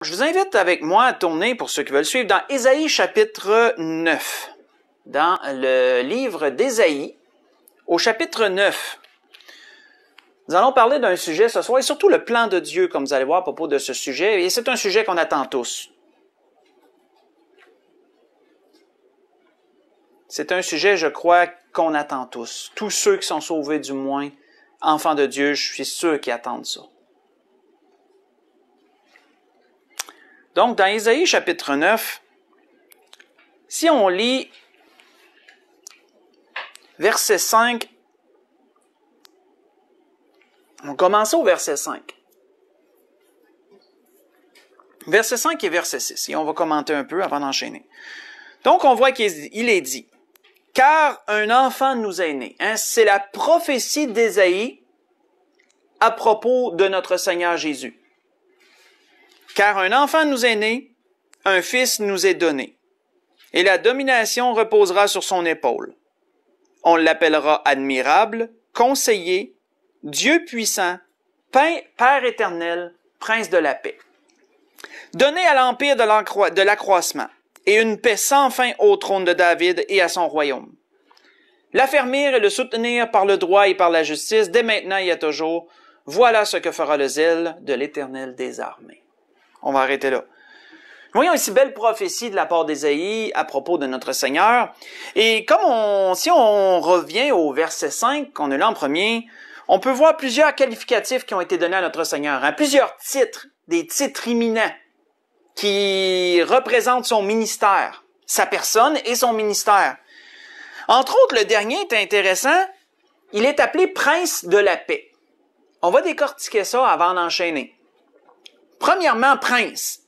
Je vous invite avec moi à tourner, pour ceux qui veulent suivre, dans Ésaïe chapitre 9. Dans le livre d'Ésaïe, au chapitre 9. Nous allons parler d'un sujet ce soir, et surtout le plan de Dieu, comme vous allez voir à propos de ce sujet, et c'est un sujet qu'on attend tous. C'est un sujet, je crois, qu'on attend tous. Tous ceux qui sont sauvés, du moins, enfants de Dieu, je suis sûr qu'ils attendent ça. Donc, dans Ésaïe chapitre 9, si on lit verset 5, on commence au verset 5. Verset 5 et verset 6, et on va commenter un peu avant d'enchaîner. Donc, on voit qu'il est dit, « Car un enfant nous est né. » C'est la prophétie d'Ésaïe à propos de notre Seigneur Jésus. Car un enfant nous est né, un fils nous est donné, et la domination reposera sur son épaule. On l'appellera admirable, conseiller, Dieu puissant, Père éternel, prince de la paix. Donné à l'empire de l'accroissement, et une paix sans fin au trône de David et à son royaume. L'affermir et le soutenir par le droit et par la justice, dès maintenant et à toujours, voilà ce que fera le zèle de l'Éternel des armées. On va arrêter là. Nous voyons ici belle prophétie de la part d'Ésaïe à propos de notre Seigneur. Et si on revient au verset 5 qu'on a là en premier, on peut voir plusieurs qualificatifs qui ont été donnés à notre Seigneur. Plusieurs titres, des titres imminents qui représentent son ministère, sa personne et son ministère. Entre autres, le dernier est intéressant. Il est appelé prince de la paix. On va décortiquer ça avant d'enchaîner. Premièrement, prince.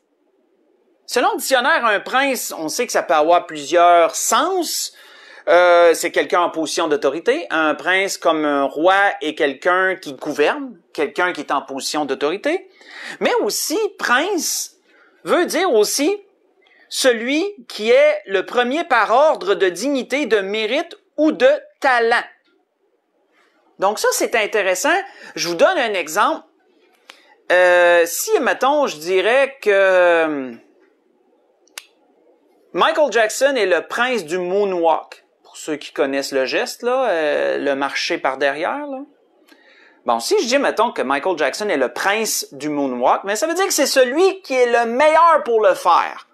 Selon le dictionnaire, un prince, on sait que ça peut avoir plusieurs sens. C'est quelqu'un en position d'autorité. Un prince, comme un roi, est quelqu'un qui gouverne, quelqu'un qui est en position d'autorité. Mais aussi, prince veut dire aussi celui qui est le premier par ordre de dignité, de mérite ou de talent. Donc ça, c'est intéressant. Je vous donne un exemple. Si, mettons, je dirais que Michael Jackson est le prince du moonwalk. Pour ceux qui connaissent le geste, là, le marcher par derrière, là. Bon, si je dis, mettons, que Michael Jackson est le prince du moonwalk, mais ça veut dire que c'est celui qui est le meilleur pour le faire.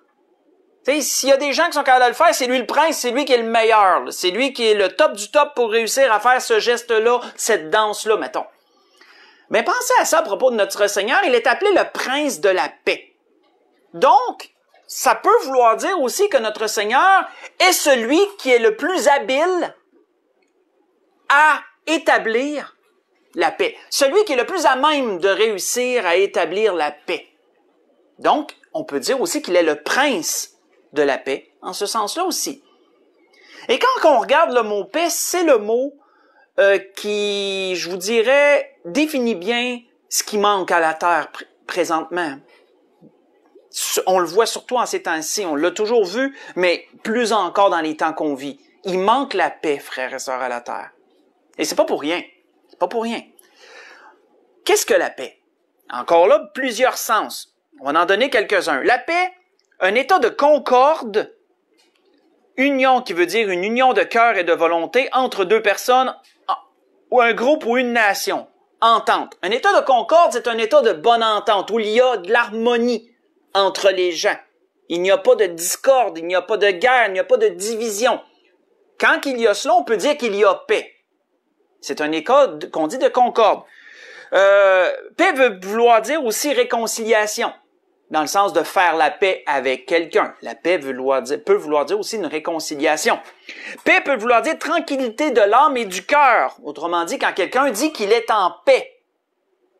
Tu sais, s'il y a des gens qui sont capables de le faire, c'est lui le prince, c'est lui qui est le meilleur. C'est lui qui est le top du top pour réussir à faire ce geste-là, cette danse-là, mettons. Mais pensez à ça à propos de notre Seigneur, il est appelé le prince de la paix. Donc, ça peut vouloir dire aussi que notre Seigneur est celui qui est le plus habile à établir la paix. Celui qui est le plus à même de réussir à établir la paix. Donc, on peut dire aussi qu'il est le prince de la paix, en ce sens-là aussi. Et quand on regarde le mot paix, c'est le mot qui, je vous dirais, définit bien ce qui manque à la terre présentement. On le voit surtout en ces temps-ci, on l'a toujours vu, mais plus encore dans les temps qu'on vit. Il manque la paix, frères et sœurs, à la terre. Et c'est pas pour rien. C'est pas pour rien. Qu'est-ce que la paix? Encore là, plusieurs sens. On va en donner quelques-uns. La paix, un état de concorde, union qui veut dire une union de cœur et de volonté entre deux personnes, ou un groupe ou une nation. Entente. Un état de concorde, c'est un état de bonne entente, où il y a de l'harmonie entre les gens. Il n'y a pas de discorde, il n'y a pas de guerre, il n'y a pas de division. Quand il y a cela, on peut dire qu'il y a paix. C'est un état qu'on dit de concorde. Paix veut vouloir dire aussi réconciliation, dans le sens de faire la paix avec quelqu'un. La paix peut vouloir dire aussi une réconciliation. Paix peut vouloir dire tranquillité de l'âme et du cœur. Autrement dit, quand quelqu'un dit qu'il est en paix.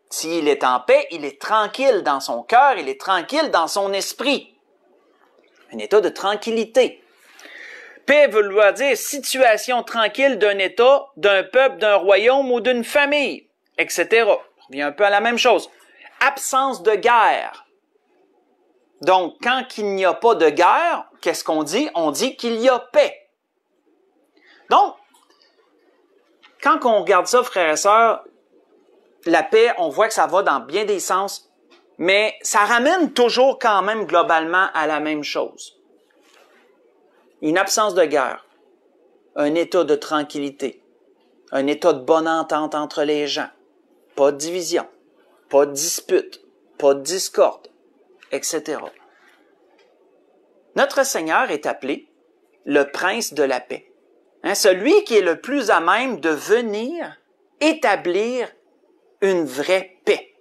S'il est en paix, il est tranquille dans son cœur, il est tranquille dans son esprit. Un état de tranquillité. Paix veut vouloir dire situation tranquille d'un État, d'un peuple, d'un royaume ou d'une famille, etc. On revient un peu à la même chose. Absence de guerre. Donc, quand il n'y a pas de guerre, qu'est-ce qu'on dit? On dit qu'il y a paix. Donc, quand on regarde ça, frères et sœurs, la paix, on voit que ça va dans bien des sens mais ça ramène toujours quand même globalement à la même chose. Une absence de guerre, un état de tranquillité, un état de bonne entente entre les gens, pas de division, pas de dispute, pas de discorde, etc. Notre Seigneur est appelé le prince de la paix. Celui qui est le plus à même de venir établir une vraie paix.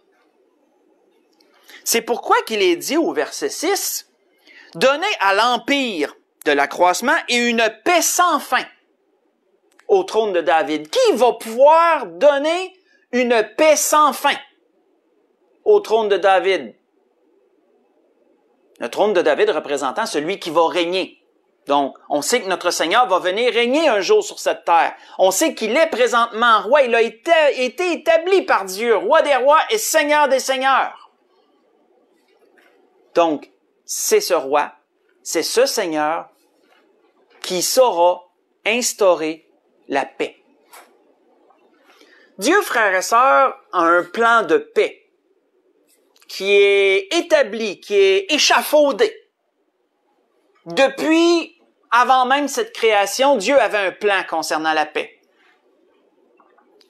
C'est pourquoi qu'il est dit au verset 6, « Donnez à l'empire de l'accroissement et une paix sans fin au trône de David. » Qui va pouvoir donner une paix sans fin au trône de David? Le trône de David représentant celui qui va régner. Donc, on sait que notre Seigneur va venir régner un jour sur cette terre. On sait qu'il est présentement roi. Il a été établi par Dieu, roi des rois et seigneur des seigneurs. Donc, c'est ce roi, c'est ce Seigneur qui saura instaurer la paix. Dieu, frères et sœurs, a un plan de paix qui est établi, qui est échafaudé. Depuis, avant même cette création, Dieu avait un plan concernant la paix.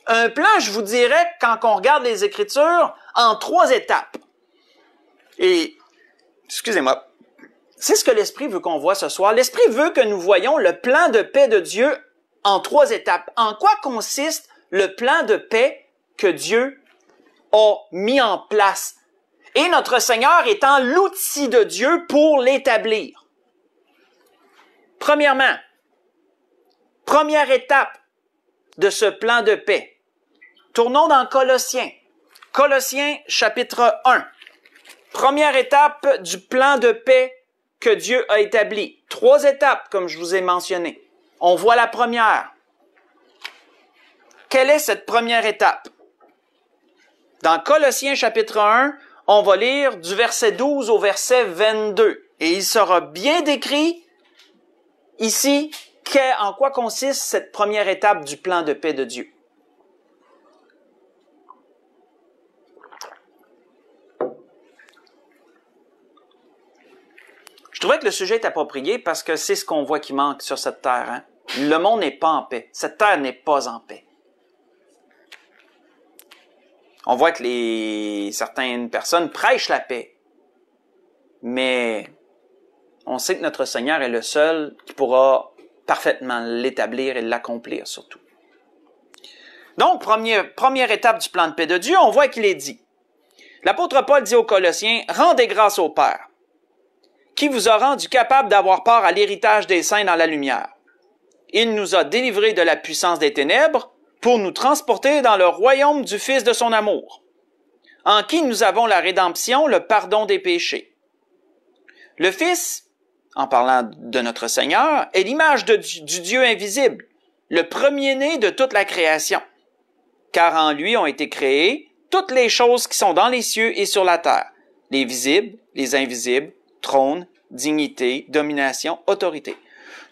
Un plan, je vous dirais, quand on regarde les Écritures, en 3 étapes. Et, excusez-moi, c'est ce que l'Esprit veut qu'on voit ce soir. L'Esprit veut que nous voyions le plan de paix de Dieu en 3 étapes. En quoi consiste le plan de paix que Dieu a mis en place? Et notre Seigneur étant l'outil de Dieu pour l'établir. Premièrement, première étape de ce plan de paix. Tournons dans Colossiens. Colossiens chapitre 1. Première étape du plan de paix que Dieu a établi. 3 étapes, comme je vous ai mentionné. On voit la première. Quelle est cette première étape? Dans Colossiens chapitre 1, on va lire du verset 12 au verset 22. Et il sera bien décrit ici en quoi consiste cette première étape du plan de paix de Dieu. Je trouvais que le sujet est approprié parce que c'est ce qu'on voit qui manque sur cette terre. Hein? Le monde n'est pas en paix. Cette terre n'est pas en paix. On voit que certaines personnes prêchent la paix. Mais on sait que notre Seigneur est le seul qui pourra parfaitement l'établir et l'accomplir surtout. Donc, première étape du plan de paix de Dieu, on voit qu'il est dit. L'apôtre Paul dit aux Colossiens, « Rendez grâce au Père, qui vous a rendu capable d'avoir part à l'héritage des saints dans la lumière. Il nous a délivrés de la puissance des ténèbres pour nous transporter dans le royaume du Fils de son amour, en qui nous avons la rédemption, le pardon des péchés. Le Fils, en parlant de notre Seigneur, est l'image du Dieu invisible, le premier-né de toute la création, car en lui ont été créées toutes les choses qui sont dans les cieux et sur la terre, les visibles, les invisibles, trône, dignité, domination, autorité.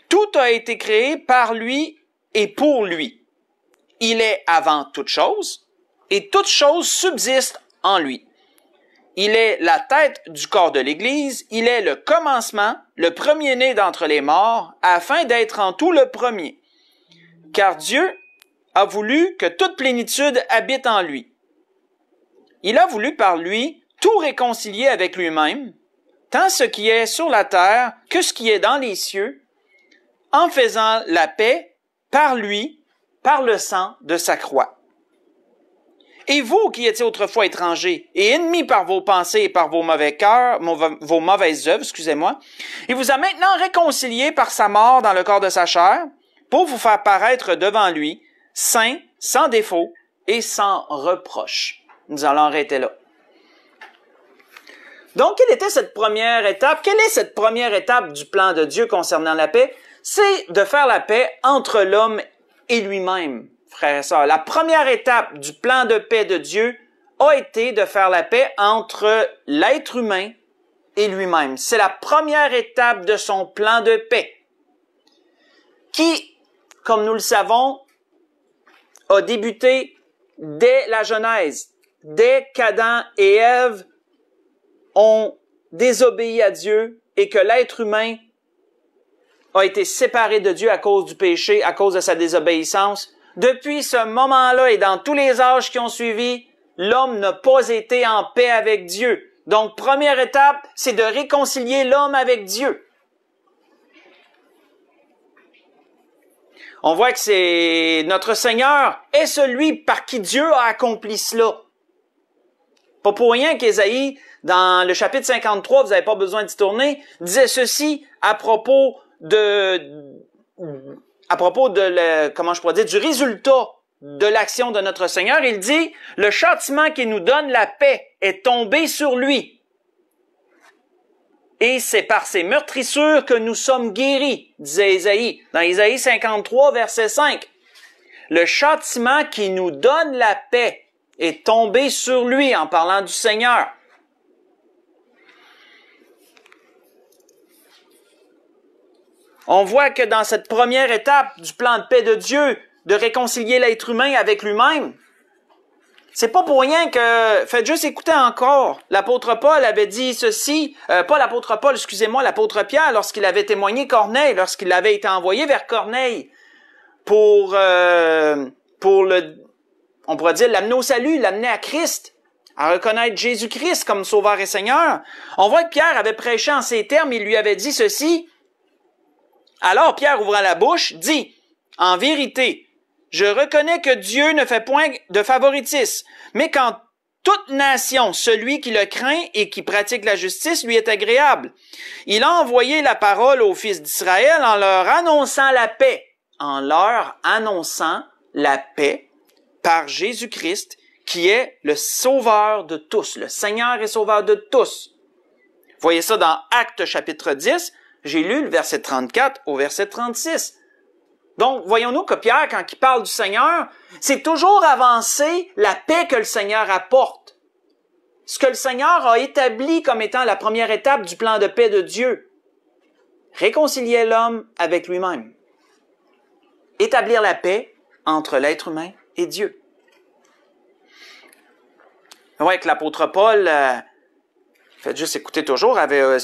Tout a été créé par lui et pour lui. Il est avant toute chose, et toute chose subsiste en lui. Il est la tête du corps de l'Église, il est le commencement, le premier-né d'entre les morts, afin d'être en tout le premier. Car Dieu a voulu que toute plénitude habite en lui. Il a voulu par lui tout réconcilier avec lui-même, tant ce qui est sur la terre que ce qui est dans les cieux, en faisant la paix par lui, par le sang de sa croix. Et vous qui étiez autrefois étrangers et ennemis par vos pensées et par vos mauvais cœurs, vos mauvaises œuvres, il vous a maintenant réconciliés par sa mort dans le corps de sa chair, pour vous faire paraître devant lui, saints, sans défaut et sans reproche. Nous allons arrêter là. Donc, quelle était cette première étape? Quelle est cette première étape du plan de Dieu concernant la paix? C'est de faire la paix entre l'homme et lui-même, frères et sœurs. La première étape du plan de paix de Dieu a été de faire la paix entre l'être humain et lui-même. C'est la première étape de son plan de paix qui, comme nous le savons, a débuté dès la Genèse, dès qu'Adam et Ève ont désobéi à Dieu et que l'être humain a été séparé de Dieu à cause du péché, à cause de sa désobéissance, depuis ce moment-là et dans tous les âges qui ont suivi, l'homme n'a pas été en paix avec Dieu. Donc, première étape, c'est de réconcilier l'homme avec Dieu. On voit que c'est notre Seigneur est celui par qui Dieu a accompli cela. Pas pour rien qu'Ésaïe, dans le chapitre 53, vous n'avez pas besoin d'y tourner, disait ceci à propos comment je pourrais dire, du résultat de l'action de notre Seigneur. Il dit, le châtiment qui nous donne la paix est tombé sur lui. Et c'est par ses meurtrissures que nous sommes guéris, disait Ésaïe, dans Ésaïe 53, verset 5. Le châtiment qui nous donne la paix est tombé sur lui en parlant du Seigneur. On voit que dans cette première étape du plan de paix de Dieu, de réconcilier l'être humain avec lui-même, c'est pas pour rien que, faites juste écouter encore, l'apôtre Paul avait dit ceci, pas l'apôtre Paul, excusez-moi, l'apôtre Pierre, lorsqu'il avait témoigné Corneille, lorsqu'il avait été envoyé vers Corneille pour on pourrait dire, l'amener au salut, l'amener à Christ, à reconnaître Jésus-Christ comme Sauveur et Seigneur. On voit que Pierre avait prêché en ces termes, il lui avait dit ceci. Alors Pierre, ouvrant la bouche, dit, « En vérité, je reconnais que Dieu ne fait point de favoritisme, mais qu'en toute nation, celui qui le craint et qui pratique la justice lui est agréable. Il a envoyé la parole aux fils d'Israël en leur annonçant la paix, par Jésus-Christ, qui est le Sauveur de tous, le Seigneur et Sauveur de tous. » Voyez ça dans Actes chapitre 10, j'ai lu le verset 34 au verset 36. Donc, voyons-nous que Pierre, quand il parle du Seigneur, c'est toujours avancer la paix que le Seigneur apporte. Ce que le Seigneur a établi comme étant la première étape du plan de paix de Dieu. Réconcilier l'homme avec lui-même. Établir la paix entre l'être humain et Dieu. Vous voyez que l'apôtre Paul, faites juste écouter toujours, avait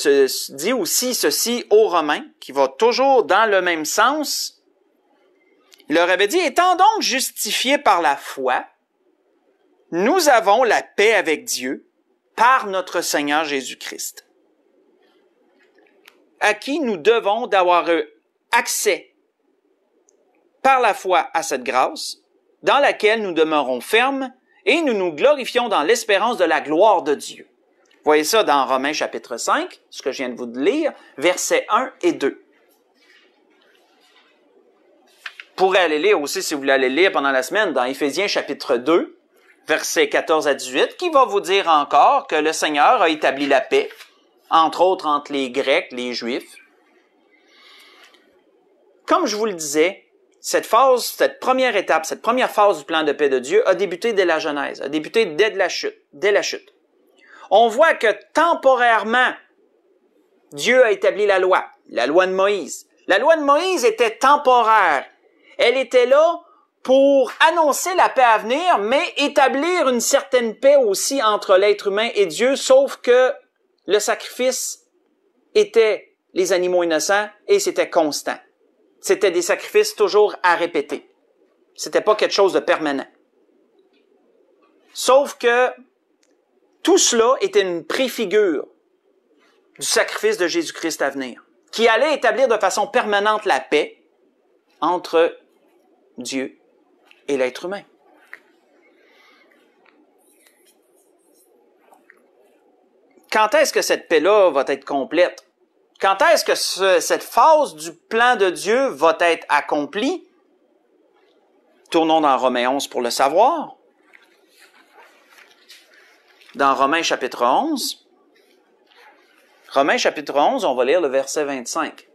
dit aussi ceci aux Romains, qui va toujours dans le même sens. Il leur avait dit, étant donc justifiés par la foi, nous avons la paix avec Dieu par notre Seigneur Jésus-Christ, à qui nous devons d'avoir accès par la foi à cette grâce, dans laquelle nous demeurons fermes et nous nous glorifions dans l'espérance de la gloire de Dieu. Voyez ça dans Romains chapitre 5, ce que je viens de vous lire, versets 1 et 2. Vous pourrez aller lire aussi, si vous voulez aller lire pendant la semaine, dans Éphésiens chapitre 2, versets 14 à 18, qui va vous dire encore que le Seigneur a établi la paix, entre autres entre les Grecs, les Juifs. Comme je vous le disais, cette première étape, cette première phase du plan de paix de Dieu a débuté dès la Genèse, a débuté dès la chute. On voit que temporairement, Dieu a établi la loi de Moïse. La loi de Moïse était temporaire. Elle était là pour annoncer la paix à venir, mais établir une certaine paix aussi entre l'être humain et Dieu, sauf que le sacrifice était les animaux innocents et c'était constant. C'était des sacrifices toujours à répéter. C'était pas quelque chose de permanent. Sauf que tout cela était une préfigure du sacrifice de Jésus-Christ à venir, qui allait établir de façon permanente la paix entre Dieu et l'être humain. Quand est-ce que cette paix-là va être complète? Quand est-ce que cette phase du plan de Dieu va être accomplie? Tournons dans Romains 11 pour le savoir. Dans Romains chapitre 11, on va lire le verset 25.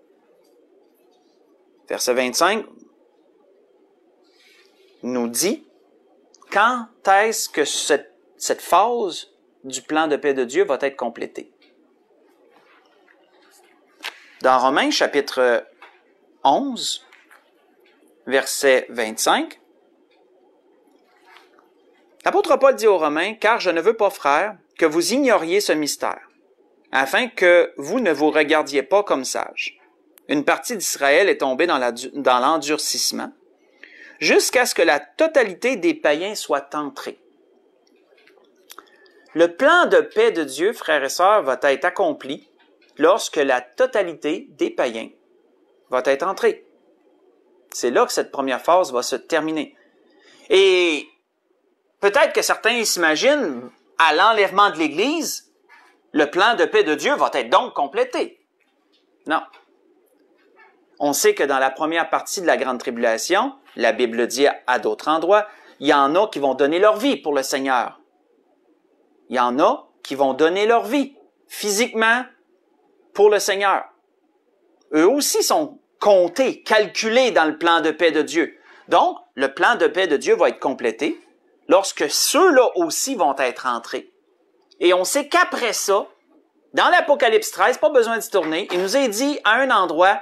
Verset 25 nous dit, quand est-ce que cette phase du plan de paix de Dieu va être complétée? Dans Romains chapitre 11, verset 25, l'apôtre Paul dit aux Romains, « Car je ne veux pas, frères, que vous ignoriez ce mystère, afin que vous ne vous regardiez pas comme sages. Une partie d'Israël est tombée dans l'endurcissement, jusqu'à ce que la totalité des païens soit entrée. Le plan de paix de Dieu, frères et sœurs, va être accompli lorsque la totalité des païens va être entrée. C'est là que cette première phase va se terminer. Et peut-être que certains s'imaginent, à l'enlèvement de l'Église, le plan de paix de Dieu va être donc complété. Non. On sait que dans la première partie de la Grande Tribulation, la Bible dit à d'autres endroits, il y en a qui vont donner leur vie pour le Seigneur. Il y en a qui vont donner leur vie physiquement pour le Seigneur. Eux aussi sont comptés, calculés dans le plan de paix de Dieu. Donc, le plan de paix de Dieu va être complété lorsque ceux-là aussi vont être entrés. Et on sait qu'après ça, dans l'Apocalypse 13, pas besoin d'y tourner, il nous est dit à un endroit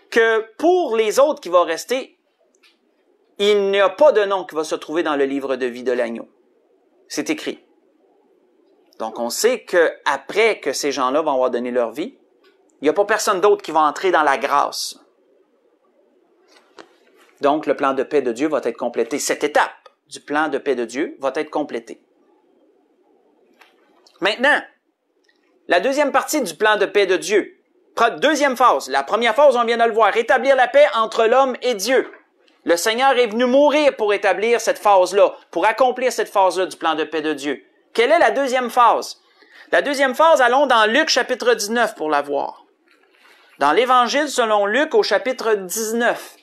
que pour les autres qui vont rester, il n'y a pas de nom qui va se trouver dans le livre de vie de l'agneau. C'est écrit. Donc, on sait qu'après que ces gens-là vont avoir donné leur vie, il n'y a pas personne d'autre qui va entrer dans la grâce. Donc, le plan de paix de Dieu va être complété. Cette étape du plan de paix de Dieu va être complétée. Maintenant, la deuxième partie du plan de paix de Dieu. Deuxième phase. La première phase, on vient de le voir, rétablir la paix entre l'homme et Dieu. Le Seigneur est venu mourir pour établir cette phase-là, pour accomplir cette phase-là du plan de paix de Dieu. Quelle est la deuxième phase? La deuxième phase, allons dans Luc chapitre 19 pour la voir. Dans l'Évangile selon Luc au chapitre 19.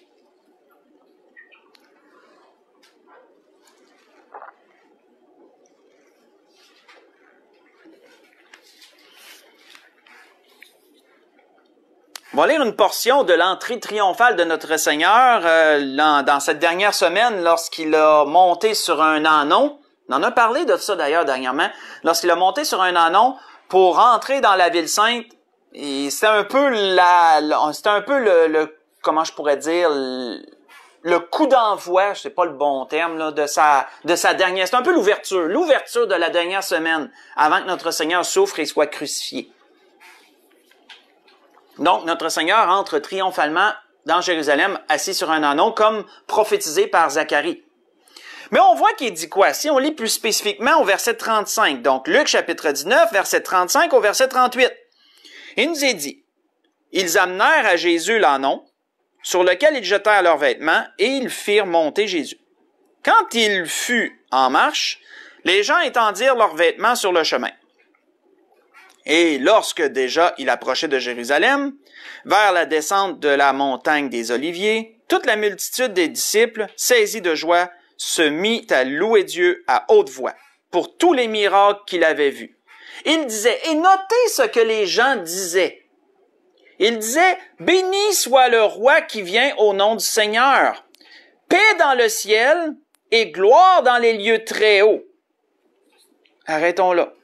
On va lire une portion de l'entrée triomphale de notre Seigneur dans cette dernière semaine lorsqu'il a monté sur un ânon. On en a parlé de ça d'ailleurs dernièrement. Lorsqu'il a monté sur un ânon pour entrer dans la ville sainte, et c'était un peu le comment je pourrais dire, le coup d'envoi, je sais pas le bon terme là, de sa dernière. C'est un peu l'ouverture de la dernière semaine avant que notre Seigneur souffre et soit crucifié. Donc, notre Seigneur entre triomphalement dans Jérusalem, assis sur un ânon, comme prophétisé par Zacharie. Mais on voit qu'il dit quoi? Si on lit plus spécifiquement au verset 35, donc Luc chapitre 19, verset 35 au verset 38, il nous est dit, « Ils amenèrent à Jésus l'ânon, sur lequel ils jetèrent leurs vêtements, et ils firent monter Jésus. Quand il fut en marche, les gens étendirent leurs vêtements sur le chemin. Et lorsque déjà il approchait de Jérusalem, vers la descente de la montagne des Oliviers, toute la multitude des disciples, saisis de joie, se mit à louer Dieu à haute voix pour tous les miracles qu'il avait vus. Il disait, et notez ce que les gens disaient. Il disait, béni soit le roi qui vient au nom du Seigneur, paix dans le ciel et gloire dans les lieux très hauts. Arrêtons là.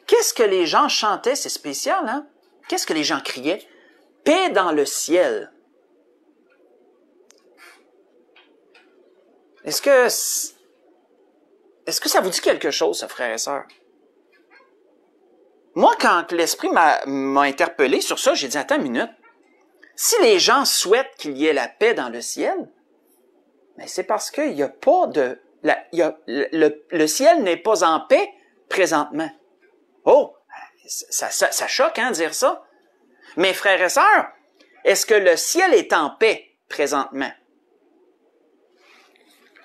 Qu'est-ce que les gens chantaient? C'est spécial, hein? Qu'est-ce que les gens criaient? Paix dans le ciel. Est-ce que ça vous dit quelque chose, ça, frères et sœurs? Moi, quand l'Esprit m'a interpellé sur ça, j'ai dit, attends une minute. Si les gens souhaitent qu'il y ait la paix dans le ciel, mais c'est parce qu'il n'y a pas de... le ciel n'est pas en paix présentement. Oh, ça choque, hein, dire ça. Mais frères et sœurs, est-ce que le ciel est en paix présentement?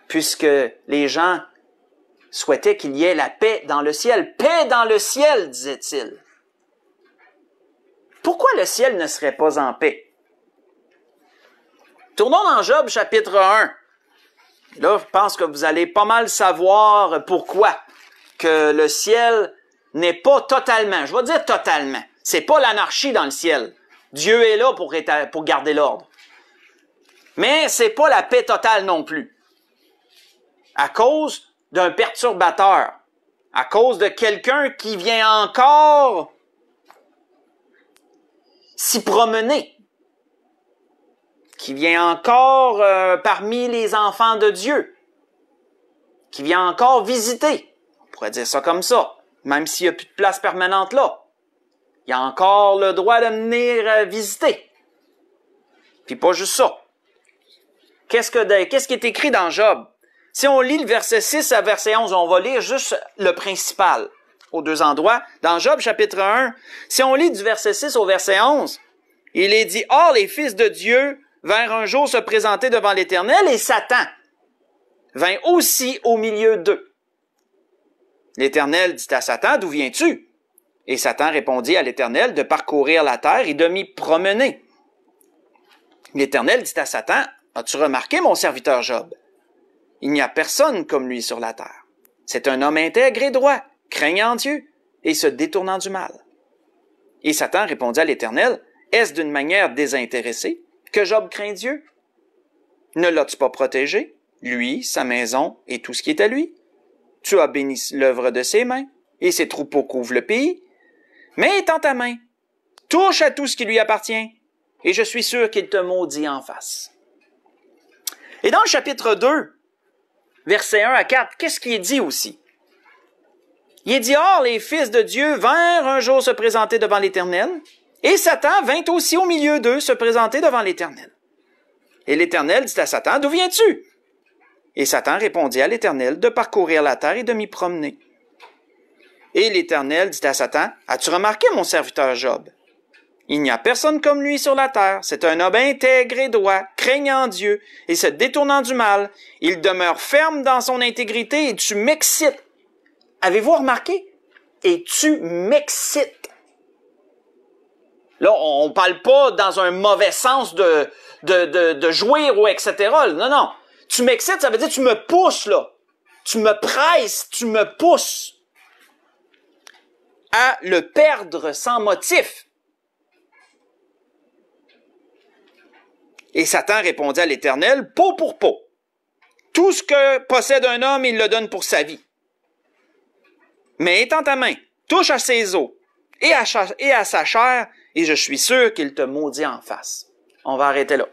Puisque les gens souhaitaient qu'il y ait la paix dans le ciel. Paix dans le ciel, disait-il. Pourquoi le ciel ne serait pas en paix? Tournons dans Job chapitre 1. Là, je pense que vous allez pas mal savoir pourquoi que le ciel n'est pas totalement, je vais dire totalement. C'est pas l'anarchie dans le ciel. Dieu est là pour garder l'ordre. Mais c'est pas la paix totale non plus. À cause d'un perturbateur. À cause de quelqu'un qui vient encore s'y promener. Qui vient encore parmi les enfants de Dieu. Qui vient encore visiter. On pourrait dire ça comme ça. même s'il n'y a plus de place permanente là. Il a encore le droit de venir visiter. Puis pas juste ça. Qu'est-ce qui est écrit dans Job? Si on lit le verset 6 à verset 11, on va lire juste le principal aux deux endroits. Dans Job chapitre 1, si on lit du verset 6 au verset 11, il est dit, « Or, les fils de Dieu vinrent un jour se présenter devant l'Éternel, et Satan vint aussi au milieu d'eux. L'Éternel dit à Satan, « D'où viens-tu? » Et Satan répondit à l'Éternel de parcourir la terre et de m'y promener. L'Éternel dit à Satan, « As-tu remarqué mon serviteur Job? Il n'y a personne comme lui sur la terre. C'est un homme intègre et droit, craignant Dieu et se détournant du mal. » Et Satan répondit à l'Éternel, « Est-ce d'une manière désintéressée que Job craint Dieu? Ne l'as-tu pas protégé, lui, sa maison et tout ce qui est à lui? Tu as béni l'œuvre de ses mains, et ses troupeaux couvrent le pays. Mais étends ta main, touche à tout ce qui lui appartient, et je suis sûr qu'il te maudit en face. » Et dans le chapitre 2, versets 1 à 4, qu'est-ce qui est dit aussi? Il est dit, « Or, les fils de Dieu vinrent un jour se présenter devant l'Éternel, et Satan vint aussi au milieu d'eux se présenter devant l'Éternel. Et l'Éternel dit à Satan, « D'où viens-tu? » Et Satan répondit à l'Éternel de parcourir la terre et de m'y promener. Et l'Éternel dit à Satan, « As-tu remarqué mon serviteur Job? Il n'y a personne comme lui sur la terre. C'est un homme intègre et droit, craignant Dieu et se détournant du mal. Il demeure ferme dans son intégrité et tu m'excites. » Avez-vous remarqué? Et tu m'excites. Là, on ne parle pas dans un mauvais sens de jouir ou etc. Non, non. Tu m'excites, ça veut dire tu me pousses, là. Tu me presses, tu me pousses à le perdre sans motif. Et Satan répondit à l'Éternel, « Peau pour peau. Tout ce que possède un homme, il le donne pour sa vie. Mais étends ta main, touche à ses os et à sa chair, et je suis sûr qu'il te maudit en face. » On va arrêter là.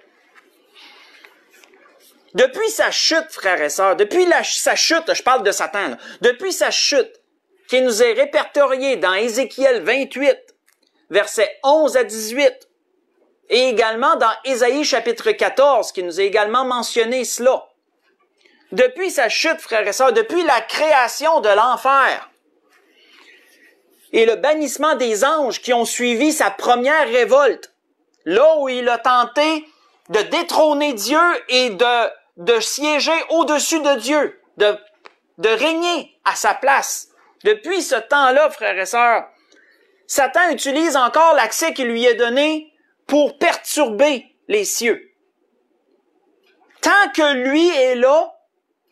Depuis sa chute, frères et sœurs, depuis sa chute, je parle de Satan, là, depuis sa chute, qui nous est répertoriée dans Ézéchiel 28, versets 11 à 18, et également dans Ésaïe chapitre 14, qui nous est également mentionné cela. Depuis sa chute, frères et sœurs, depuis la création de l'enfer et le bannissement des anges qui ont suivi sa première révolte, là où il a tenté de détrôner Dieu et de siéger au-dessus de Dieu, de régner à sa place. Depuis ce temps-là, frères et sœurs, Satan utilise encore l'accès qui lui est donné pour perturber les cieux. Tant que lui est là,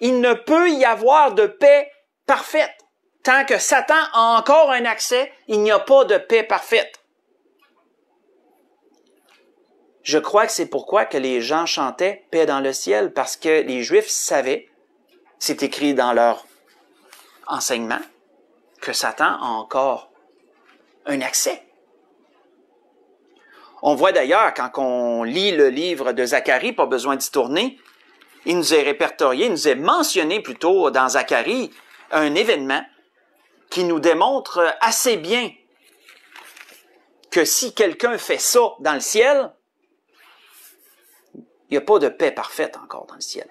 il ne peut y avoir de paix parfaite. Tant que Satan a encore un accès, il n'y a pas de paix parfaite. Je crois que c'est pourquoi que les gens chantaient « Paix dans le ciel », parce que les Juifs savaient, c'est écrit dans leur enseignement, que Satan a encore un accès. On voit d'ailleurs, quand on lit le livre de Zacharie, pas besoin d'y tourner, il nous est répertorié, il nous est mentionné plutôt dans Zacharie, un événement qui nous démontre assez bien que si quelqu'un fait ça dans le ciel, il n'y a pas de paix parfaite encore dans le ciel.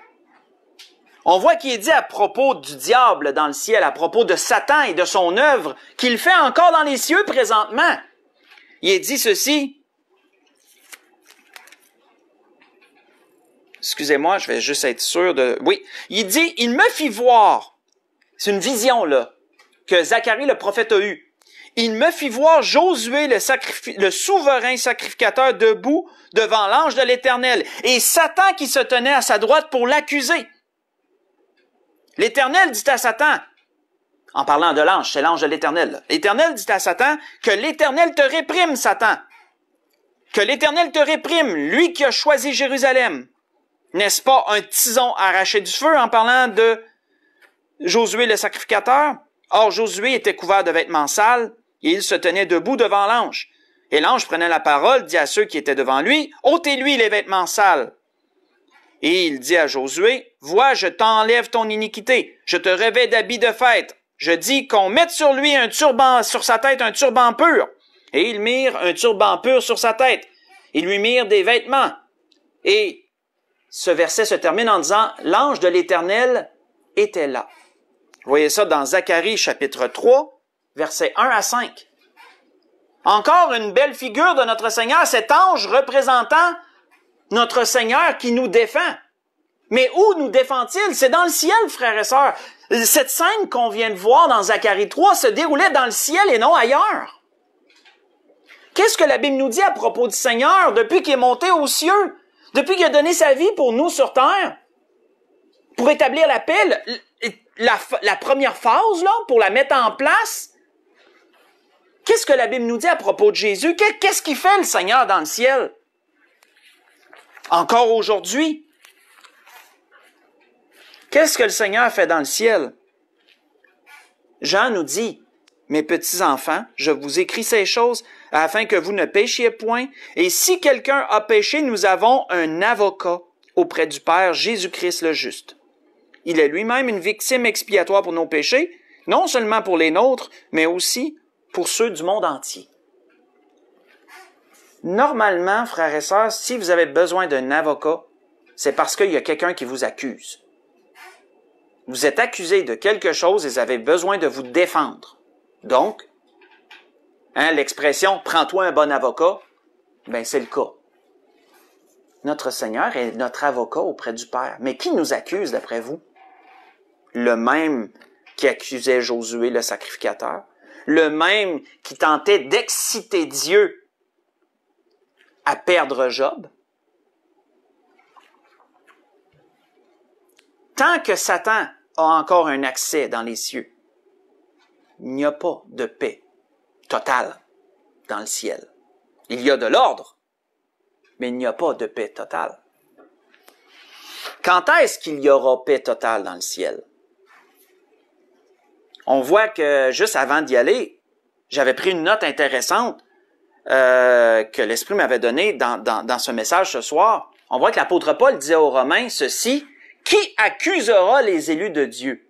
On voit qu'il est dit à propos du diable dans le ciel, à propos de Satan et de son œuvre, qu'il fait encore dans les cieux présentement. Il est dit ceci. Excusez-moi, je vais juste être sûr de... Oui, il dit, il me fit voir, c'est une vision là, que Zacharie le prophète a eue. Il me fit voir Josué, le souverain sacrificateur, debout devant l'ange de l'Éternel, et Satan qui se tenait à sa droite pour l'accuser. L'Éternel dit à Satan, en parlant de l'ange, c'est l'ange de l'Éternel, l'Éternel dit à Satan que l'Éternel te réprime, Satan. Que l'Éternel te réprime, lui qui a choisi Jérusalem. N'est-ce pas un tison arraché du feu en parlant de Josué le sacrificateur? Or, Josué était couvert de vêtements sales et il se tenait debout devant l'ange. Et l'ange prenait la parole, dit à ceux qui étaient devant lui, « ôtez-lui les vêtements sales. » Et il dit à Josué, « Vois, je t'enlève ton iniquité, je te revêts d'habits de fête. je dis qu'on mette sur lui un turban, sur sa tête un turban pur. Et ils mirent un turban pur sur sa tête. Ils lui mirent des vêtements. Et ce verset se termine en disant, l'ange de l'Éternel était là. Vous voyez ça dans Zacharie chapitre 3, versets 1 à 5. Encore une belle figure de notre Seigneur, cet ange représentant notre Seigneur qui nous défend. Mais où nous défend-il? C'est dans le ciel, frères et sœurs. Cette scène qu'on vient de voir dans Zacharie 3 se déroulait dans le ciel et non ailleurs. Qu'est-ce que la Bible nous dit à propos du Seigneur depuis qu'il est monté aux cieux? Depuis qu'il a donné sa vie pour nous sur terre? Pour établir la paix, la première phase, là, pour la mettre en place? Qu'est-ce que la Bible nous dit à propos de Jésus? Qu'est-ce qu'il fait le Seigneur dans le ciel? Encore aujourd'hui. Qu'est-ce que le Seigneur fait dans le ciel? Jean nous dit, « Mes petits-enfants, je vous écris ces choses afin que vous ne péchiez point. Et si quelqu'un a péché, nous avons un avocat auprès du Père, Jésus-Christ le juste. Il est lui-même une victime expiatoire pour nos péchés, non seulement pour les nôtres, mais aussi pour ceux du monde entier. » Normalement, frères et sœurs, si vous avez besoin d'un avocat, c'est parce qu'il y a quelqu'un qui vous accuse. Vous êtes accusé de quelque chose et vous avez besoin de vous défendre. Donc, l'expression « prends-toi un bon avocat », ben c'est le cas. Notre Seigneur est notre avocat auprès du Père. Mais qui nous accuse d'après vous? Le même qui accusait Josué le sacrificateur, le même qui tentait d'exciter Dieu à perdre Job. Tant que Satan a encore un accès dans les cieux, il n'y a pas de paix totale dans le ciel. Il y a de l'ordre, mais il n'y a pas de paix totale. Quand est-ce qu'il y aura paix totale dans le ciel? On voit que juste avant d'y aller, j'avais pris une note intéressante que l'Esprit m'avait donnée dans ce message ce soir. On voit que l'apôtre Paul disait aux Romains ceci, « Qui accusera les élus de Dieu?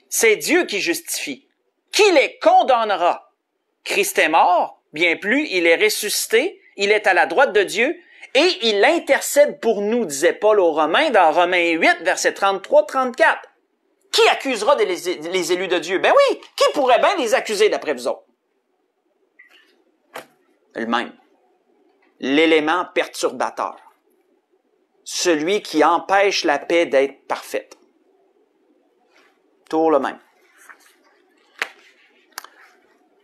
C'est Dieu qui justifie. Qui les condamnera? Christ est mort, bien plus, il est ressuscité, il est à la droite de Dieu, et il intercède pour nous, disait Paul aux Romains, dans Romains 8, versets 33-34. Qui accusera les élus de Dieu? Ben oui, qui pourrait bien les accuser d'après vous autres? Le même. L'élément perturbateur. Celui qui empêche la paix d'être parfaite. Toujours le même.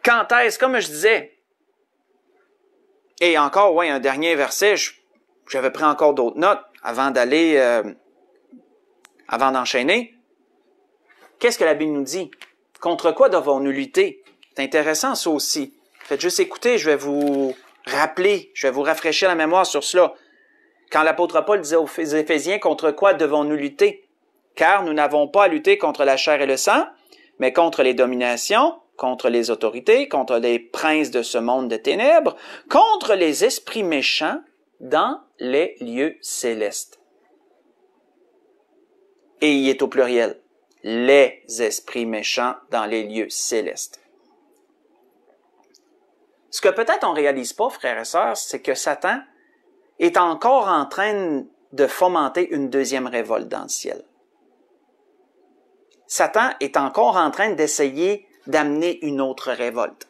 Quand est-ce, comme je disais, et encore, ouais, un dernier verset, j'avais pris encore d'autres notes avant d'aller, avant d'enchaîner. Qu'est-ce que la Bible nous dit? Contre quoi devons-nous lutter? C'est intéressant ça aussi. Faites juste écouter, je vais vous rappeler, je vais vous rafraîchir la mémoire sur cela. Quand l'apôtre Paul disait aux Éphésiens, contre quoi devons-nous lutter? Car nous n'avons pas à lutter contre la chair et le sang, mais contre les dominations, contre les autorités, contre les princes de ce monde de ténèbres, contre les esprits méchants dans les lieux célestes. Et il est au pluriel. Les esprits méchants dans les lieux célestes. Ce que peut-être on ne réalise pas, frères et sœurs, c'est que Satan est encore en train de fomenter une deuxième révolte dans le ciel. Satan est encore en train d'essayer d'amener une autre révolte.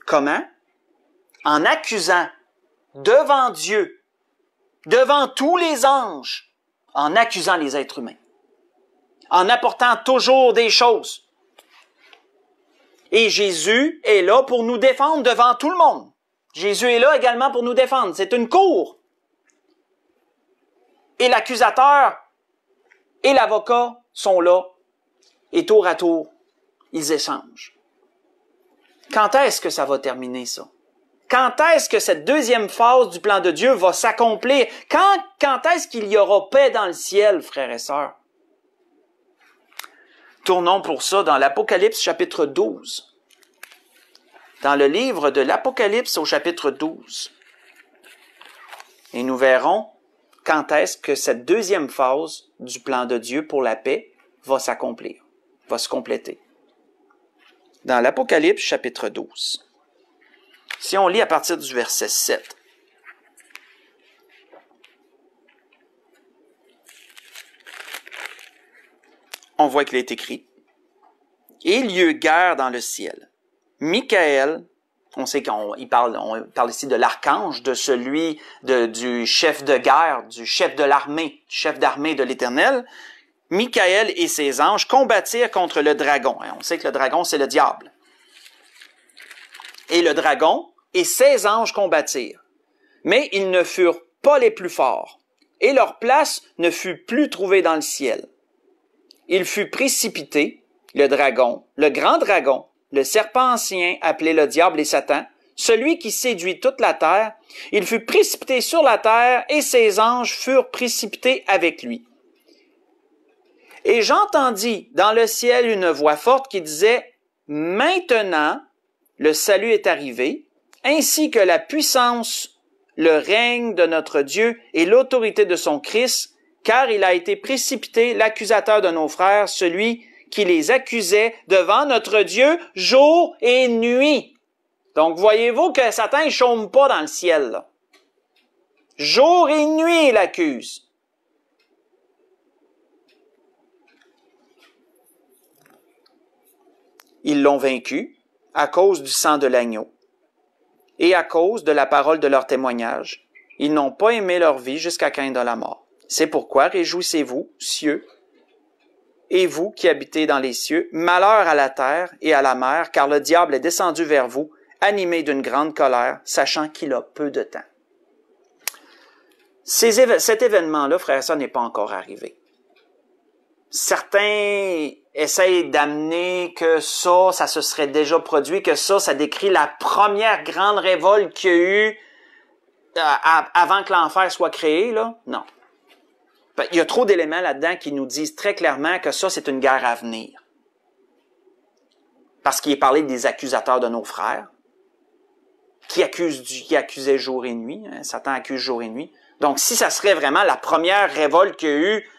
Comment? En accusant devant Dieu, devant tous les anges, en accusant les êtres humains, en apportant toujours des choses. Et Jésus est là pour nous défendre devant tout le monde. Jésus est là également pour nous défendre. C'est une cour. Et l'accusateur et l'avocat sont là. Et tour à tour, ils échangent. Quand est-ce que ça va terminer, ça? Quand est-ce que cette deuxième phase du plan de Dieu va s'accomplir? Quand est-ce qu'il y aura paix dans le ciel, frères et sœurs? Tournons pour ça dans l'Apocalypse chapitre 12. Dans le livre de l'Apocalypse au chapitre 12. Et nous verrons quand est-ce que cette deuxième phase du plan de Dieu pour la paix va s'accomplir. va se compléter. Dans l'Apocalypse, chapitre 12. Si on lit à partir du verset 7. On voit qu'il est écrit « Et il y eut guerre dans le ciel. Michael » on sait on parle ici de l'archange, de celui du chef de guerre, du chef de l'armée, du chef d'armée de l'Éternel. Michael et ses anges combattirent contre le dragon. On sait que le dragon, c'est le diable. Et le dragon et ses anges combattirent. Mais ils ne furent pas les plus forts, et leur place ne fut plus trouvée dans le ciel. Il fut précipité, le dragon, le grand dragon, le serpent ancien appelé le diable et Satan, celui qui séduit toute la terre, il fut précipité sur la terre et ses anges furent précipités avec lui. Et j'entendis dans le ciel une voix forte qui disait « Maintenant, le salut est arrivé, ainsi que la puissance, le règne de notre Dieu et l'autorité de son Christ, car il a été précipité l'accusateur de nos frères, celui qui les accusait devant notre Dieu jour et nuit. » Donc, voyez-vous que Satan ne chôme pas dans le ciel, là. Jour et nuit, il accuse. Ils l'ont vaincu à cause du sang de l'agneau et à cause de la parole de leur témoignage. Ils n'ont pas aimé leur vie jusqu'à craindre la mort. C'est pourquoi réjouissez-vous, cieux, et vous qui habitez dans les cieux, malheur à la terre et à la mer, car le diable est descendu vers vous, animé d'une grande colère, sachant qu'il a peu de temps. Cet événement-là, frère et sœurs, n'est pas encore arrivé. Certains essayent d'amener que ça se serait déjà produit, que ça décrit la première grande révolte qu'il y a eu avant que l'enfer soit créé, là. Non. Il y a trop d'éléments là-dedans qui nous disent très clairement que ça, c'est une guerre à venir. Parce qu'il est parlé des accusateurs de nos frères, qui accusaient jour et nuit. Hein, Satan accuse jour et nuit. Donc, si ça serait vraiment la première révolte qu'il y a eu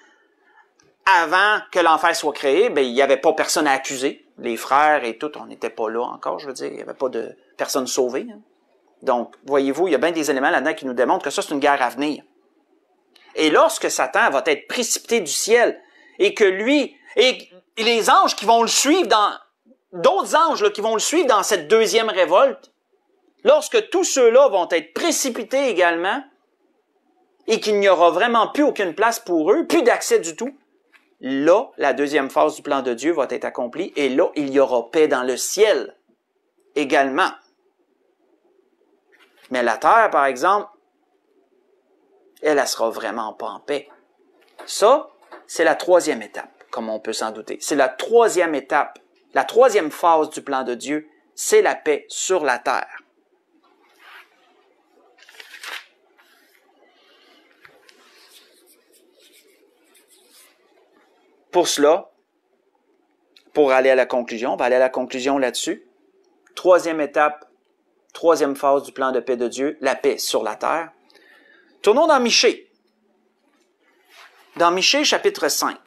avant que l'enfer soit créé, ben il n'y avait pas personne à accuser. Les frères et tout, on n'était pas là encore, je veux dire. Il n'y avait pas de personnes sauvées. Hein. Donc, voyez-vous, il y a bien des éléments là-dedans qui nous démontrent que ça, c'est une guerre à venir. Et lorsque Satan va être précipité du ciel, et que lui, et les anges qui vont le suivre d'autres anges là, qui vont le suivre dans cette deuxième révolte, lorsque tous ceux-là vont être précipités également, et qu'il n'y aura vraiment plus aucune place pour eux, plus d'accès du tout, là, la deuxième phase du plan de Dieu va être accomplie, et là, il y aura paix dans le ciel également. Mais la terre, par exemple, elle sera vraiment pas en paix. Ça, c'est la troisième étape, comme on peut s'en douter. C'est la troisième étape, la troisième phase du plan de Dieu, c'est la paix sur la terre. Pour cela, pour aller à la conclusion, on va aller à la conclusion là-dessus. Troisième étape, troisième phase du plan de paix de Dieu, la paix sur la terre. Tournons dans Michée. Dans Michée, chapitre 5.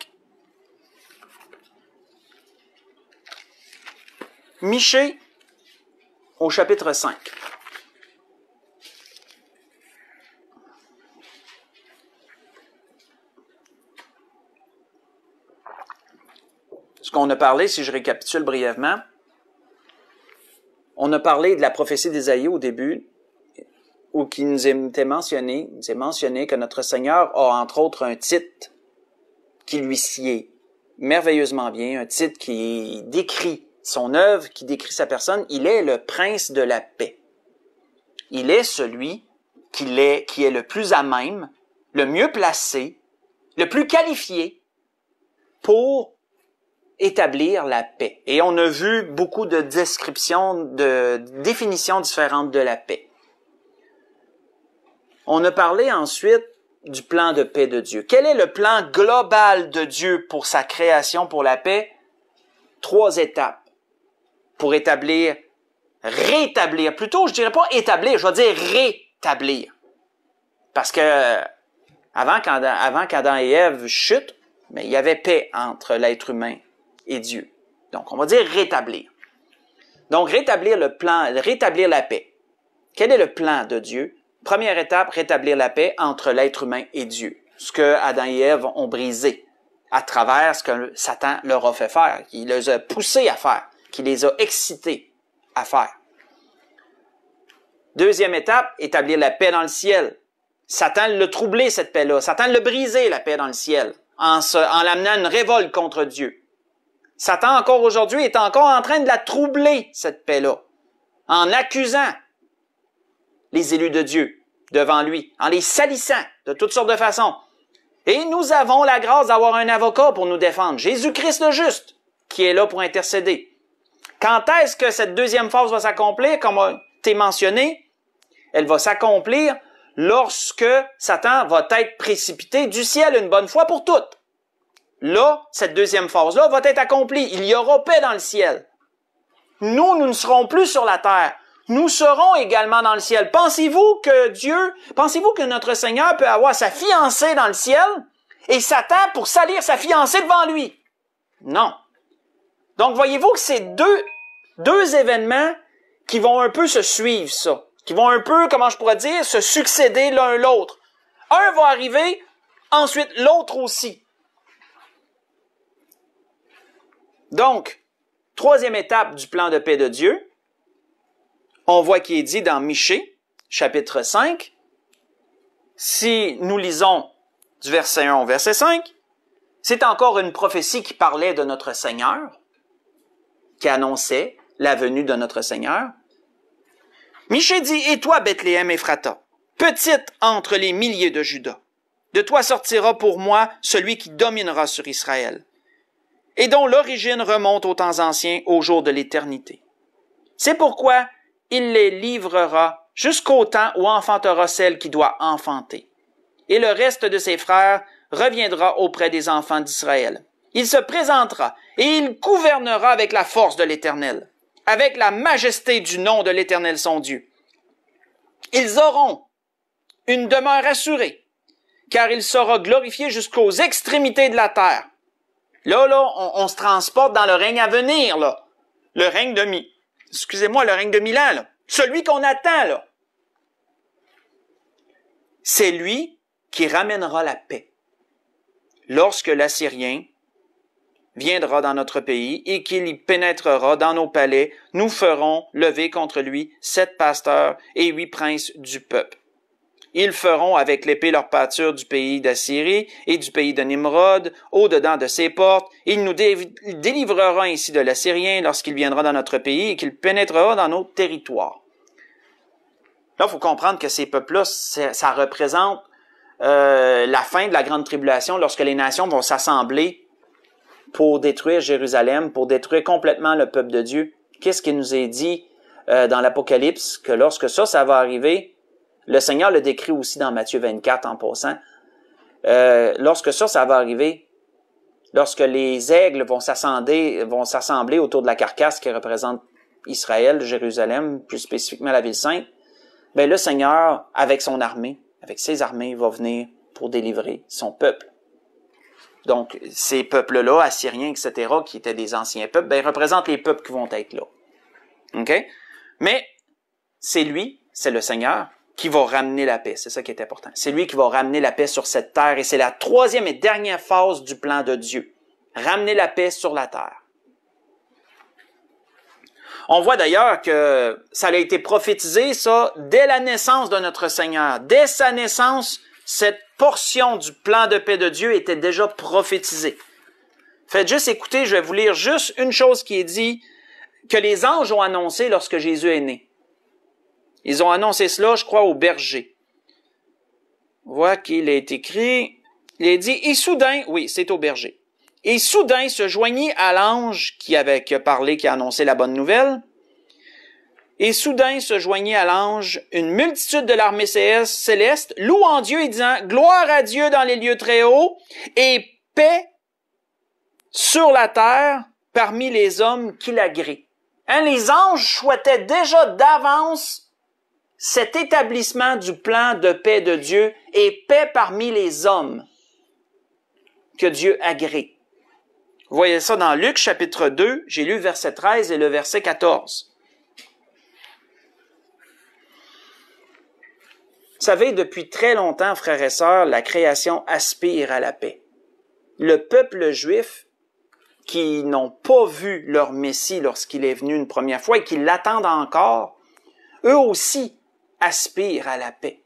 Michée, au chapitre 5. Ce qu'on a parlé, si je récapitule brièvement, on a parlé de la prophétie d'Ésaïe au début, où qui nous était mentionné, que notre Seigneur a entre autres un titre qui lui sied merveilleusement bien, un titre qui décrit son œuvre, qui décrit sa personne. Il est le prince de la paix. Il est celui qui est le plus à même, le mieux placé, le plus qualifié pour établir la paix. Et on a vu beaucoup de descriptions, de définitions différentes de la paix. On a parlé ensuite du plan de paix de Dieu. Quel est le plan global de Dieu pour sa création, pour la paix? 3 étapes. Pour rétablir. Plutôt, je dirais pas établir, je vais dire rétablir. Parce que avant qu'Adam et Ève chutent, mais il y avait paix entre l'être humain et Dieu. Donc, on va dire rétablir. Donc, rétablir le plan, rétablir la paix. Quel est le plan de Dieu? Première étape, rétablir la paix entre l'être humain et Dieu. Ce que Adam et Ève ont brisé à travers ce que Satan leur a fait faire, qu'il les a poussés à faire, qu'il les a excités à faire. Deuxième étape, établir la paix dans le ciel. Satan l'a troublé, cette paix-là. Satan l'a brisé, la paix dans le ciel, en l'amenant à une révolte contre Dieu. Satan, encore aujourd'hui, est encore en train de la troubler, cette paix-là, en accusant les élus de Dieu devant lui, en les salissant de toutes sortes de façons. Et nous avons la grâce d'avoir un avocat pour nous défendre, Jésus-Christ le juste, qui est là pour intercéder. Quand est-ce que cette deuxième phase va s'accomplir, comme t'es mentionné? Elle va s'accomplir lorsque Satan va être précipité du ciel une bonne fois pour toutes. Là, cette deuxième phase-là va être accomplie. Il y aura paix dans le ciel. Nous ne serons plus sur la terre. Nous serons également dans le ciel. Pensez-vous que notre Seigneur peut avoir sa fiancée dans le ciel et Satan pour salir sa fiancée devant lui? Non. Donc, voyez-vous que c'est deux événements qui vont un peu se suivre, ça. Qui vont un peu, comment je pourrais dire, se succéder l'un l'autre. Un va arriver, ensuite l'autre aussi. Donc, troisième étape du plan de paix de Dieu, on voit qu'il est dit dans Michée, chapitre 5, si nous lisons du verset 1 au verset 5, c'est encore une prophétie qui parlait de notre Seigneur, qui annonçait la venue de notre Seigneur. Michée dit, « Et toi, Bethléem Ephrata, petite entre les milliers de Juda, de toi sortira pour moi celui qui dominera sur Israël, et dont l'origine remonte aux temps anciens, au jour de l'éternité. C'est pourquoi il les livrera jusqu'au temps où enfantera celle qui doit enfanter. Et le reste de ses frères reviendra auprès des enfants d'Israël. Il se présentera et il gouvernera avec la force de l'Éternel, avec la majesté du nom de l'Éternel son Dieu. Ils auront une demeure assurée, car il sera glorifié jusqu'aux extrémités de la terre. Là, on se transporte dans le règne à venir, là. Le règne de le règne de 1000 ans, là. Celui qu'on attend, là. C'est lui qui ramènera la paix. Lorsque l'Assyrien viendra dans notre pays et qu'il y pénétrera dans nos palais, nous ferons lever contre lui 7 pasteurs et 8 princes du peuple. Ils feront avec l'épée leur pâture du pays d'Assyrie et du pays de Nimrod, au-dedans de ses portes. Il nous délivrera ainsi de l'Assyrien lorsqu'il viendra dans notre pays et qu'il pénétrera dans nos territoires. Là, il faut comprendre que ces peuples-là, ça représente la fin de la grande tribulation lorsque les nations vont s'assembler pour détruire Jérusalem, pour détruire complètement le peuple de Dieu. Qu'est-ce qui nous est dit dans l'Apocalypse? Que lorsque ça va arriver, le Seigneur le décrit aussi dans Matthieu 24 en passant. Lorsque ça va arriver, lorsque les aigles vont s'assembler autour de la carcasse qui représente Israël, Jérusalem, plus spécifiquement la ville sainte, ben le Seigneur, avec son armée, avec ses armées, va venir pour délivrer son peuple. Donc, ces peuples-là, Assyriens, etc., qui étaient des anciens peuples, ben, représentent les peuples qui vont être là. OK? Mais c'est lui, c'est le Seigneur, qui va ramener la paix. C'est ça qui est important. C'est lui qui va ramener la paix sur cette terre et c'est la troisième et dernière phase du plan de Dieu. Ramener la paix sur la terre. On voit d'ailleurs que ça a été prophétisé, ça, dès la naissance de notre Seigneur. Dès sa naissance, cette portion du plan de paix de Dieu était déjà prophétisée. Faites juste écouter, je vais vous lire juste une chose qui est dit, que les anges ont annoncé lorsque Jésus est né. Ils ont annoncé cela, je crois, au berger. On voit qu'il est écrit, il est dit, et soudain, oui, c'est au berger. Et soudain se joignit à l'ange qui a parlé, qui a annoncé la bonne nouvelle. Et soudain se joignit à l'ange une multitude de l'armée céleste, louant Dieu et disant, gloire à Dieu dans les lieux très hauts et paix sur la terre parmi les hommes qui l'agréent. Hein, les anges souhaitaient déjà d'avance cet établissement du plan de paix de Dieu et paix parmi les hommes que Dieu agrée. Vous voyez ça dans Luc chapitre 2, j'ai lu le verset 13 et le verset 14. Vous savez, depuis très longtemps, frères et sœurs, la création aspire à la paix. Le peuple juif, qui n'ont pas vu leur Messie lorsqu'il est venu une première fois et qui l'attendent encore, eux aussi aspirent à la paix.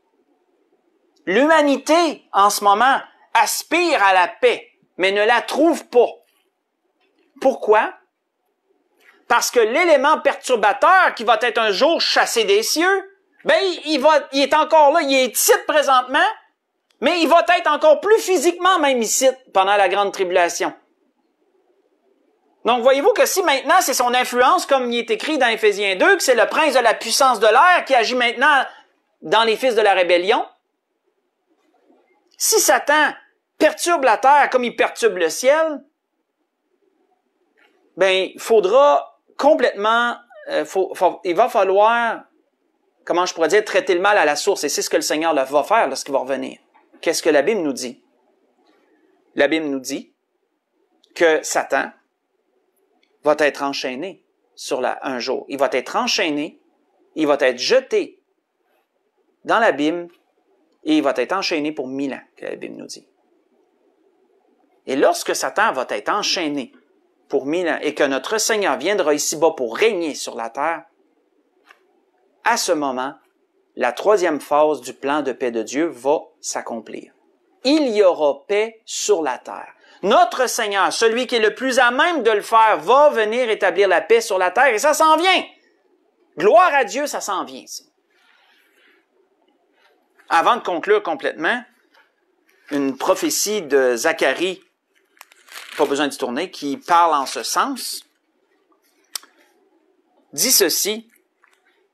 L'humanité, en ce moment, aspire à la paix, mais ne la trouve pas. Pourquoi? Parce que l'élément perturbateur qui va être un jour chassé des cieux, ben, il est encore là, il est ici présentement, mais il va être encore plus physiquement même ici pendant la grande tribulation. Donc, voyez-vous que si maintenant c'est son influence, comme il est écrit dans Éphésiens 2, que c'est le prince de la puissance de l'air qui agit maintenant dans les fils de la rébellion, si Satan perturbe la terre comme il perturbe le ciel, ben, il faudra complètement, il va falloir, comment je pourrais dire, traiter le mal à la source. Et c'est ce que le Seigneur va faire lorsqu'il va revenir. Qu'est-ce que la Bible nous dit? La Bible nous dit que Satan va être enchaîné un jour. Il va être enchaîné, il va être jeté dans l'abîme et il va être enchaîné pour 1000 ans, que la Bible nous dit. Et lorsque Satan va être enchaîné pour 1000 ans et que notre Seigneur viendra ici-bas pour régner sur la terre, à ce moment, la troisième phase du plan de paix de Dieu va s'accomplir. Il y aura paix sur la terre. Notre Seigneur, celui qui est le plus à même de le faire, va venir établir la paix sur la terre et ça s'en vient. Gloire à Dieu, ça s'en vient, ça. Avant de conclure complètement, une prophétie de Zacharie, pas besoin d'y tourner, qui parle en ce sens, dit ceci: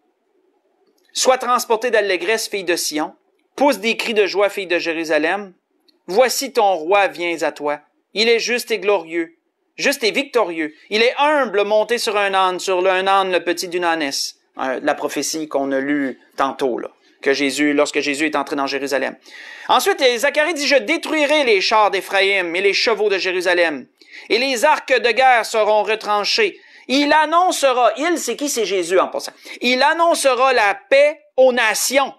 « Sois transporté d'allégresse, fille de Sion, pousse des cris de joie, fille de Jérusalem. Voici ton roi vient à toi. Il est juste et glorieux, juste et victorieux. Il est humble, monté sur un âne le petit d'une ânesse. » La prophétie qu'on a lue tantôt, là, lorsque Jésus est entré dans Jérusalem. Ensuite, Zacharie dit: « Je détruirai les chars d'Éphraïm et les chevaux de Jérusalem, et les arcs de guerre seront retranchés. Il annoncera, c'est qui? C'est Jésus en passant. Il annoncera la paix aux nations,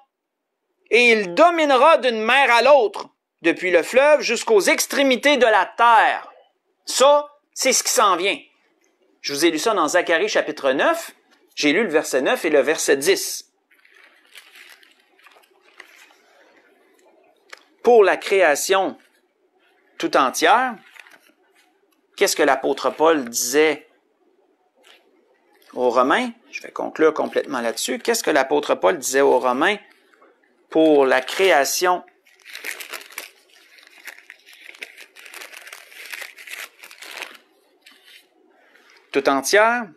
et il dominera d'une mer à l'autre, depuis le fleuve jusqu'aux extrémités de la terre. » Ça, c'est ce qui s'en vient. Je vous ai lu ça dans Zacharie chapitre 9. J'ai lu le verset 9 et le verset 10. Pour la création tout entière, qu'est-ce que l'apôtre Paul disait aux Romains? Je vais conclure complètement là-dessus. Qu'est-ce que l'apôtre Paul disait aux Romains pour la création tout entière?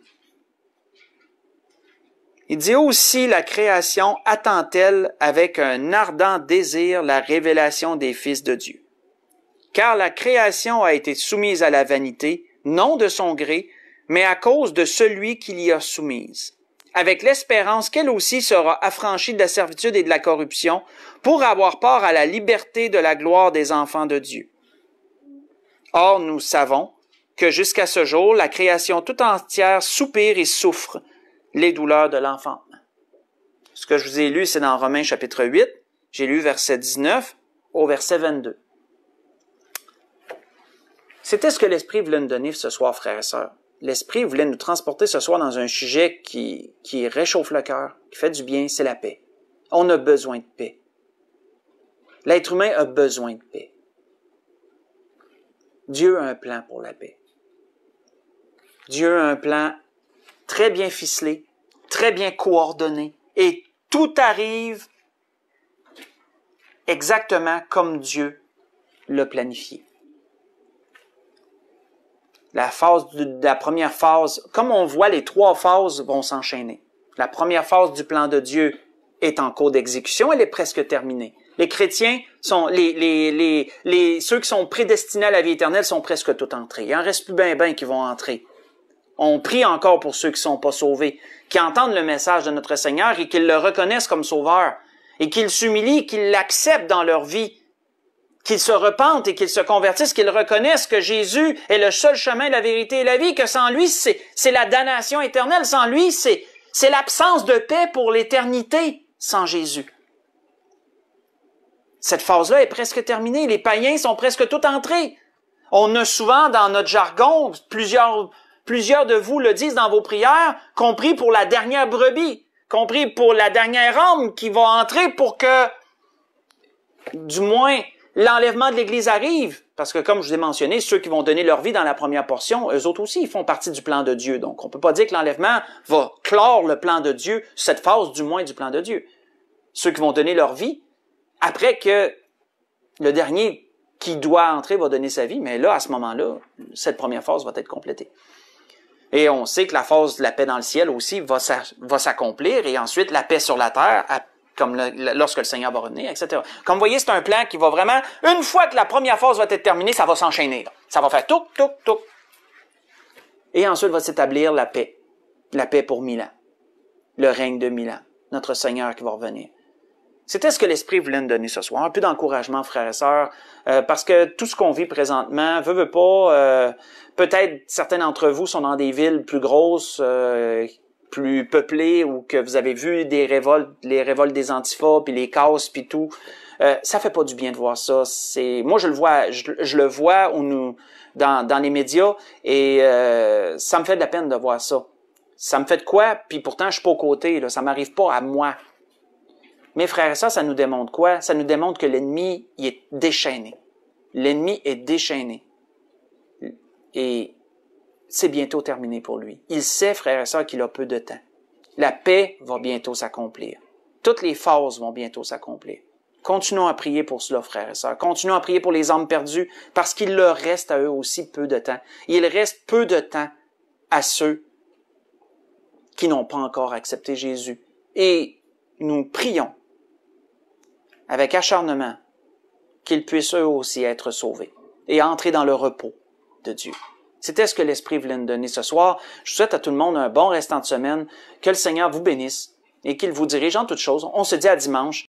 Il dit aussi: « La création attend-elle avec un ardent désir la révélation des fils de Dieu. Car la création a été soumise à la vanité, non de son gré, mais à cause de celui qui l'y a soumise, avec l'espérance qu'elle aussi sera affranchie de la servitude et de la corruption, pour avoir part à la liberté de la gloire des enfants de Dieu. Or, nous savons que jusqu'à ce jour, la création tout entière soupire et souffre les douleurs de l'enfantement. » Ce que je vous ai lu, c'est dans Romains chapitre 8. J'ai lu verset 19 au verset 22. C'était ce que l'Esprit voulait nous donner ce soir, frères et sœurs. L'Esprit voulait nous transporter ce soir dans un sujet qui réchauffe le cœur, qui fait du bien, c'est la paix. On a besoin de paix. L'être humain a besoin de paix. Dieu a un plan pour la paix. Dieu a un plan très bien ficelé, très bien coordonné, et tout arrive exactement comme Dieu l'a planifié. La première phase, comme on voit, les trois phases vont s'enchaîner. La première phase du plan de Dieu est en cours d'exécution, elle est presque terminée. Les chrétiens sont, ceux qui sont prédestinés à la vie éternelle sont presque tous entrés. Il en reste plus ben qui vont entrer. On prie encore pour ceux qui sont pas sauvés, qui entendent le message de notre Seigneur et qu'ils le reconnaissent comme sauveur, et qu'ils s'humilient, qu'ils l'acceptent dans leur vie, qu'ils se repentent et qu'ils se convertissent, qu'ils reconnaissent que Jésus est le seul chemin, la vérité et la vie, que sans lui, c'est la damnation éternelle. Sans lui, c'est l'absence de paix pour l'éternité sans Jésus. Cette phase-là est presque terminée. Les païens sont presque tous entrés. On a souvent dans notre jargon, plusieurs de vous le disent dans vos prières, compris pour la dernière brebis, compris pour la dernière âme qui va entrer pour que, du moins, l'enlèvement de l'Église arrive. Parce que, comme je vous ai mentionné, ceux qui vont donner leur vie dans la première portion, eux autres aussi, ils font partie du plan de Dieu. Donc, on peut pas dire que l'enlèvement va clore le plan de Dieu, cette phase du moins du plan de Dieu. Ceux qui vont donner leur vie, après que le dernier qui doit entrer va donner sa vie, mais là, à ce moment-là, cette première phase va être complétée. Et on sait que la phase de la paix dans le ciel aussi va s'accomplir, et ensuite la paix sur la terre, comme lorsque le Seigneur va revenir, etc. Comme vous voyez, c'est un plan qui va vraiment, une fois que la première phase va être terminée, ça va s'enchaîner. Ça va faire touc, touc, touc. Et ensuite va s'établir la paix pour 1000 ans, le règne de 1000 ans, notre Seigneur qui va revenir. C'était ce que l'Esprit voulait nous donner ce soir, un peu d'encouragement, frères et sœurs, parce que tout ce qu'on vit présentement, veut pas, peut-être certains d'entre vous sont dans des villes plus grosses, plus peuplées, ou que vous avez vu des révoltes, les révoltes des antifas, puis les casses, puis tout. Ça fait pas du bien de voir ça. Moi je le vois, je le vois dans les médias, et ça me fait de la peine de voir ça. Ça me fait de quoi? Puis pourtant je suis pas aux côtés, là, ça m'arrive pas à moi. Mes frères et sœurs, ça nous démontre quoi? Ça nous démontre que l'ennemi, il est déchaîné. L'ennemi est déchaîné. Et c'est bientôt terminé pour lui. Il sait, frères et sœurs, qu'il a peu de temps. La paix va bientôt s'accomplir. Toutes les phases vont bientôt s'accomplir. Continuons à prier pour cela, frères et sœurs. Continuons à prier pour les âmes perdues, parce qu'il leur reste à eux aussi peu de temps. Il reste peu de temps à ceux qui n'ont pas encore accepté Jésus. Et nous prions avec acharnement qu'ils puissent eux aussi être sauvés et entrer dans le repos de Dieu. C'était ce que l'Esprit voulait nous donner ce soir. Je souhaite à tout le monde un bon restant de semaine, que le Seigneur vous bénisse et qu'il vous dirige en toutes choses. On se dit à dimanche.